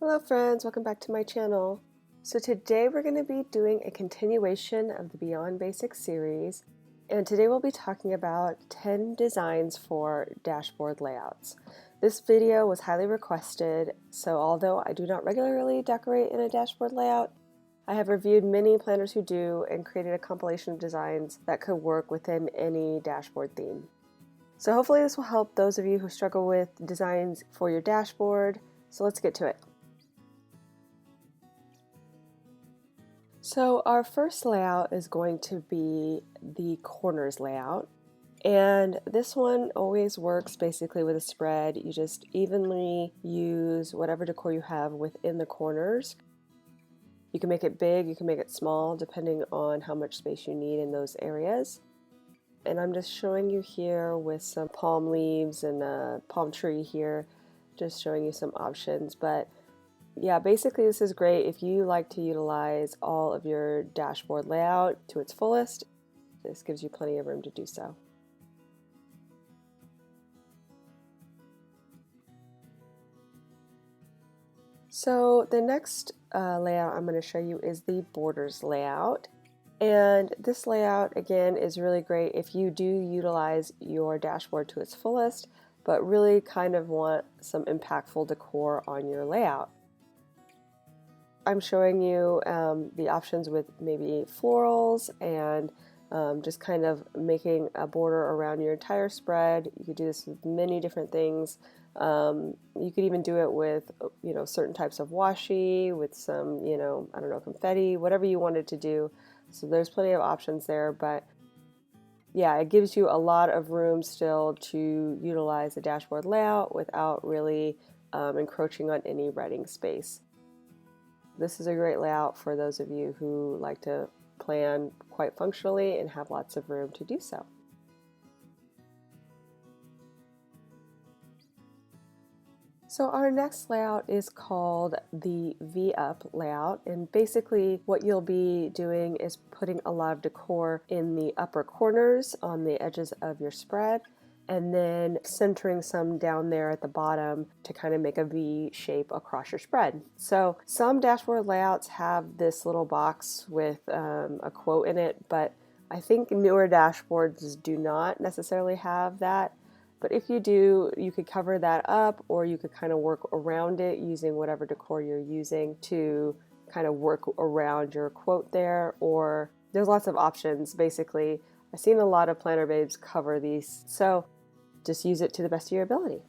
Hello friends, welcome back to my channel. So today we're going to be doing a continuation of the Beyond Basics series, and today we'll be talking about 10 designs for dashboard layouts. This video was highly requested, so although I do not regularly decorate in a dashboard layout, I have reviewed many planners who do and created a compilation of designs that could work within any dashboard theme. So hopefully this will help those of you who struggle with designs for your dashboard, so let's get to it. So our first layout is going to be the corners layout, and this one always works basically with a spread. You just evenly use whatever decor you have within the corners. You can make it big, you can make it small, depending on how much space you need in those areas. And I'm just showing you here with some palm leaves and a palm tree here, just showing you some options. But yeah, basically this is great if you like to utilize all of your dashboard layout to its fullest. This gives you plenty of room to do so. So the next layout I'm going to show you is the borders layout. And this layout again is really great if you do utilize your dashboard to its fullest, but really kind of want some impactful decor on your layout. I'm showing you the options with maybe florals and just kind of making a border around your entire spread. You could do this with many different things. You could even do it with, certain types of washi, with some, I don't know, confetti, whatever you wanted to do. So there's plenty of options there, but yeah, it gives you a lot of room still to utilize the dashboard layout without really encroaching on any writing space. This is a great layout for those of you who like to plan quite functionally and have lots of room to do so. So our next layout is called the V-Up layout, and basically what you'll be doing is putting a lot of decor in the upper corners on the edges of your spread, and then centering some down there at the bottom to kind of make a V shape across your spread. So some dashboard layouts have this little box with a quote in it, but I think newer dashboards do not necessarily have that. But if you do, you could cover that up, or you could kind of work around it using whatever decor you're using to kind of work around your quote there, or there's lots of options. Basically, I've seen a lot of planner babes cover these, so just use it to the best of your ability.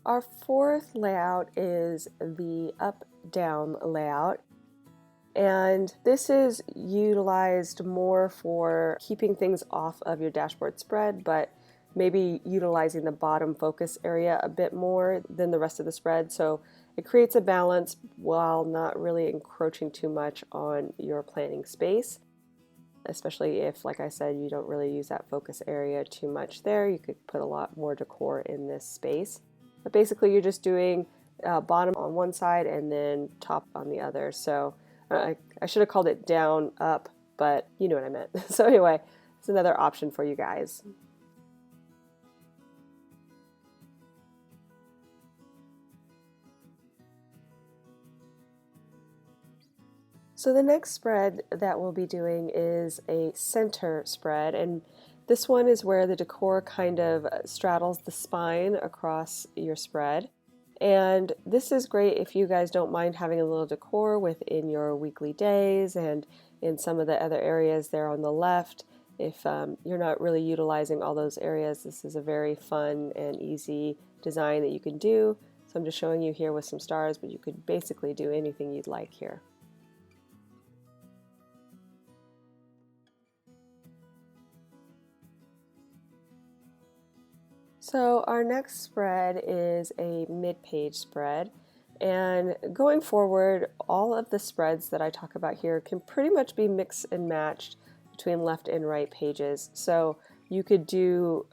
Our fourth layout is the up-down layout. And this is utilized more for keeping things off of your dashboard spread, but maybe utilizing the bottom focus area a bit more than the rest of the spread. So it creates a balance while not really encroaching too much on your planning space, especially if, like I said, you don't really use that focus area too much there. You could put a lot more decor in this space. But basically you're just doing bottom on one side and then top on the other. So I should have called it down, up, but you know what I meant. So anyway, it's another option for you guys. So the next spread that we'll be doing is a center spread, and this one is where the decor kind of straddles the spine across your spread. And this is great if you guys don't mind having a little decor within your weekly days and in some of the other areas there on the left. If you're not really utilizing all those areas, this is a very fun and easy design that you can do. So I'm just showing you here with some stars, but you could basically do anything you'd like here. So our next spread is a mid-page spread, and going forward all of the spreads that I talk about here can pretty much be mixed and matched between left and right pages. So you could do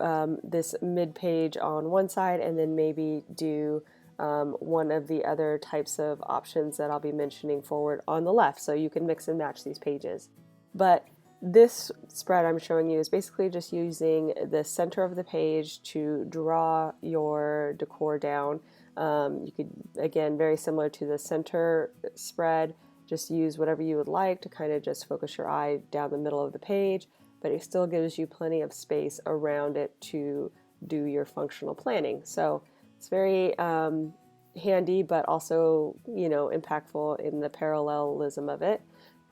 this mid-page on one side and then maybe do one of the other types of options that I'll be mentioning forward on the left, so you can mix and match these pages. But This spread I'm showing you is basically just using the center of the page to draw your decor down. You could, again, very similar to the center spread, just use whatever you would like to kind of just focus your eye down the middle of the page, but it still gives you plenty of space around it to do your functional planning. So it's very handy, but also, impactful in the parallelism of it.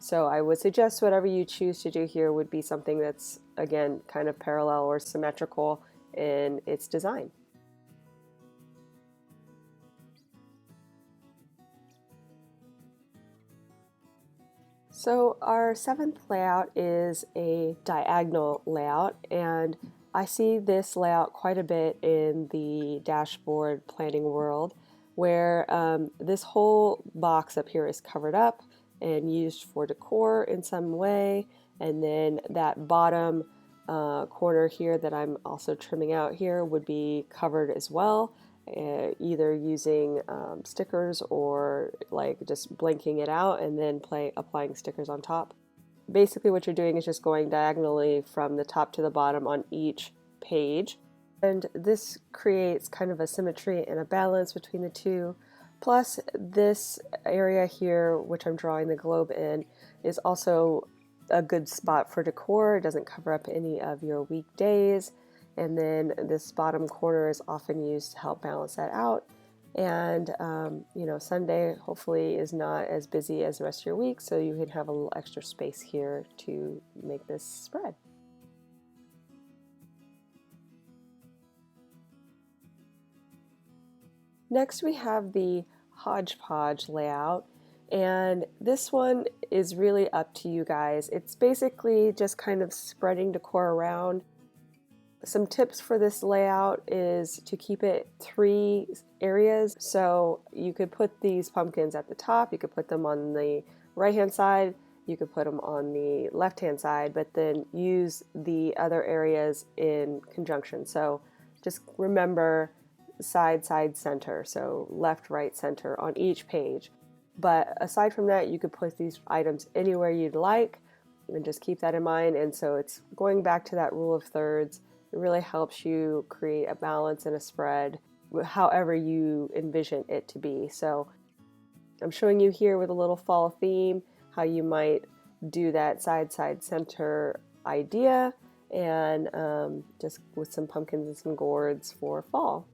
So I would suggest whatever you choose to do here would be something that's, again, kind of parallel or symmetrical in its design. So our seventh layout is a diagonal layout, and I see this layout quite a bit in the dashboard planning world, where this whole box up here is covered up and used for decor in some way, and then that bottom corner here that I'm also trimming out here would be covered as well, either using stickers or like just blanking it out and then applying stickers on top. Basically what you're doing is just going diagonally from the top to the bottom on each page. And this creates kind of a symmetry and a balance between the two. Plus this area here, which I'm drawing the globe in, is also a good spot for decor. It doesn't cover up any of your weekdays. And then this bottom corner is often used to help balance that out. And Sunday hopefully is not as busy as the rest of your week, so you can have a little extra space here to make this spread. Next we have the hodgepodge layout, and this one is really up to you guys. It's basically just kind of spreading decor around. Some tips for this layout is to keep it 3 areas. So you could put these pumpkins at the top, you could put them on the right hand side, you could put them on the left hand side, but then use the other areas in conjunction. So just remember side, side, center, so left, right, center on each page. But aside from that, you could put these items anywhere you'd like and just keep that in mind. And so it's going back to that rule of thirds. It really helps you create a balance and a spread however you envision it to be. So I'm showing you here with a little fall theme how you might do that side, side, center idea, and just with some pumpkins and some gourds for fall.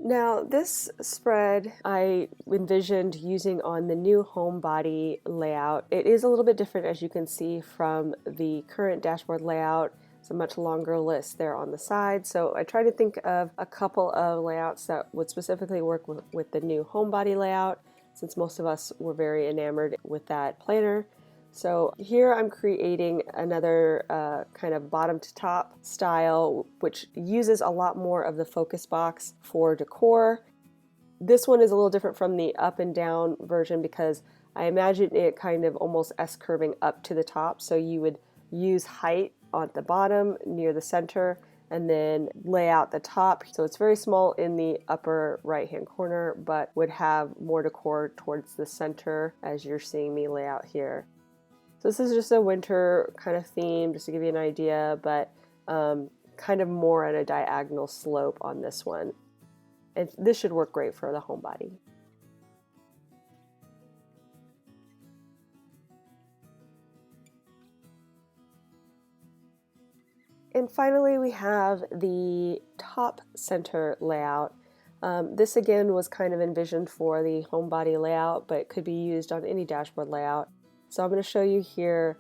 Now, this spread I envisioned using on the new homebody layout. It is a little bit different, as you can see from the current dashboard layout. It's a much longer list there on the side. So I tried to think of a couple of layouts that would specifically work with the new homebody layout, since most of us were very enamored with that planner. So here I'm creating another kind of bottom to top style, which uses a lot more of the focus box for decor. This one is a little different from the up and down version because I imagine it kind of almost S-curving up to the top. So you would use height on the bottom near the center and then lay out the top. So it's very small in the upper right hand corner, but would have more decor towards the center as you're seeing me lay out here. So this is just a winter kind of theme, just to give you an idea, but kind of more at a diagonal slope on this one. And this should work great for the homebody. And finally, we have the top center layout. This again was kind of envisioned for the homebody layout, but could be used on any dashboard layout. So I'm going to show you here,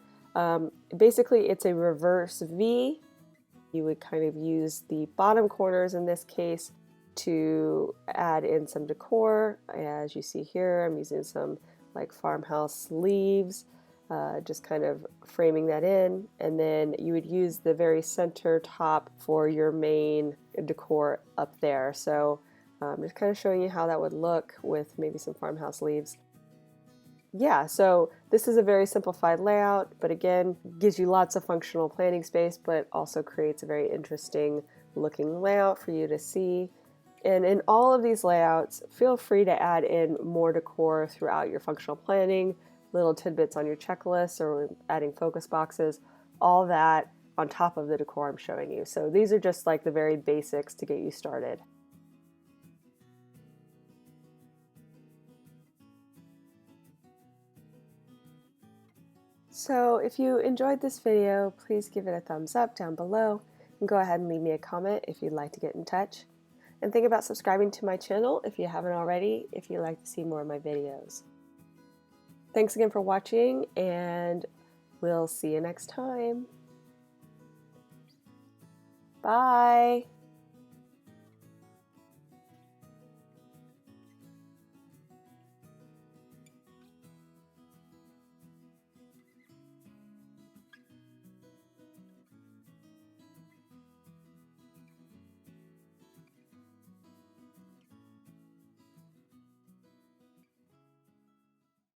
basically it's a reverse V. You would kind of use the bottom corners in this case to add in some decor. As you see here, I'm using some like farmhouse leaves, just kind of framing that in. And then you would use the very center top for your main decor up there. So just kind of showing you how that would look with maybe some farmhouse leaves. Yeah, so this is a very simplified layout, but again, gives you lots of functional planning space, but also creates a very interesting looking layout for you to see. And in all of these layouts, feel free to add in more decor throughout your functional planning, little tidbits on your checklist or adding focus boxes, all that on top of the decor I'm showing you. So these are just like the very basics to get you started. So if you enjoyed this video, please give it a thumbs up down below and go ahead and leave me a comment if you'd like to get in touch. And think about subscribing to my channel if you haven't already, if you'd like to see more of my videos. Thanks again for watching, and we'll see you next time. Bye!